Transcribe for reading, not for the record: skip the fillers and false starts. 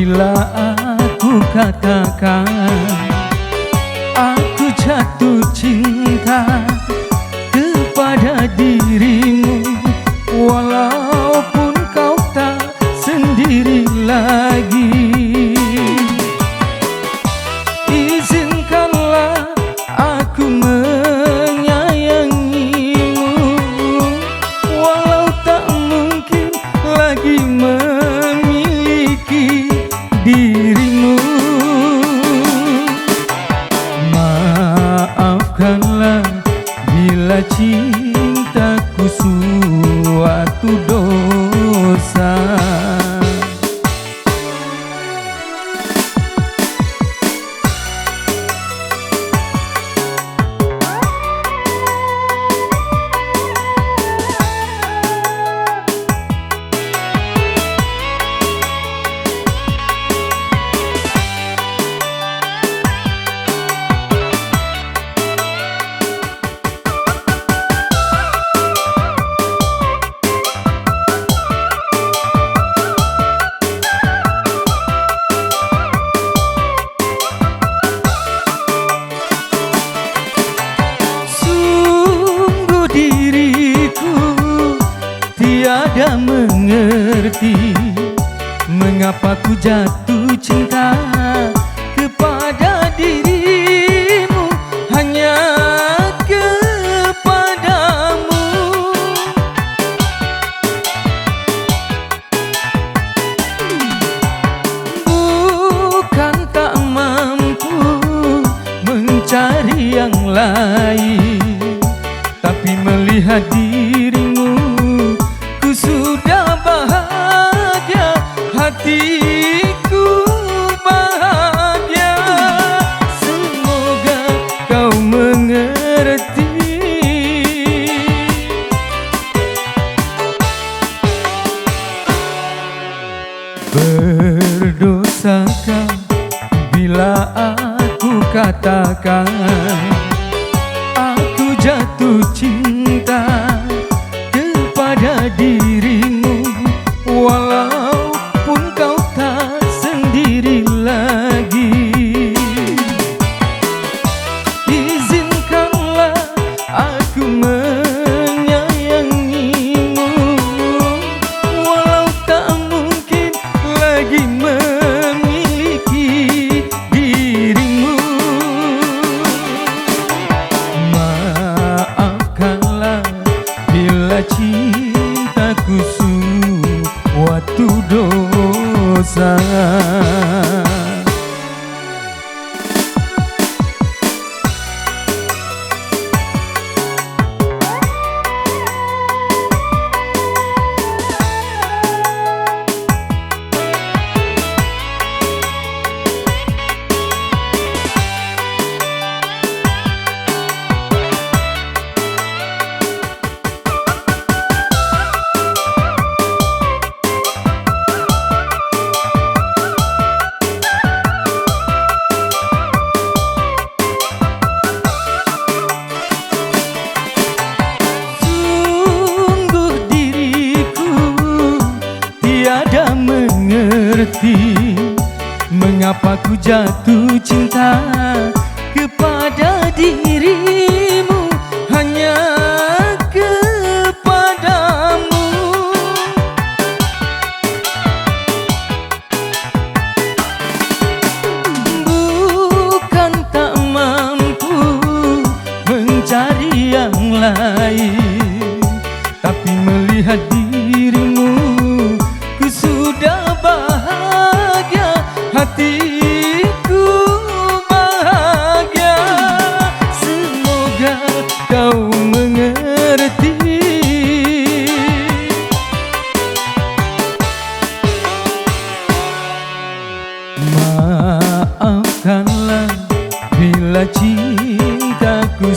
Bila aku katakan aku jatuh cinta kepada dirimu, walaupun kau tak sendiri lagi. Izinkanlah aku menyayangimu, walau tak mungkin lagi memiliki dirimu. Maafkanlah bila cintaku suatu dosa. Tiada mengerti mengapa ku jatuh cinta kepada dirimu, hanya kepadamu. Bukan tak mampu mencari yang lain, tapi melihat dirimu sudah bahagia, hatiku bahagia. Semoga kau mengerti. Berdosakah bila aku katakan aku jatuh cinta pada dirimu, walaupun kau tak sendiri lagi. Izinkanlah aku menyayangimu, walau tak mungkin lagi memiliki dirimu. Maafkanlah bila cintaku suatu dosa. Tiada mengerti mengapa ku jatuh cinta kepada dirimu, hanya kepadamu. Bukan tak mampu mencari yang lain, tapi melihat dirimu sudah bahagia, hatiku bahagia. Semoga kau mengerti. Maafkanlah bila cintaku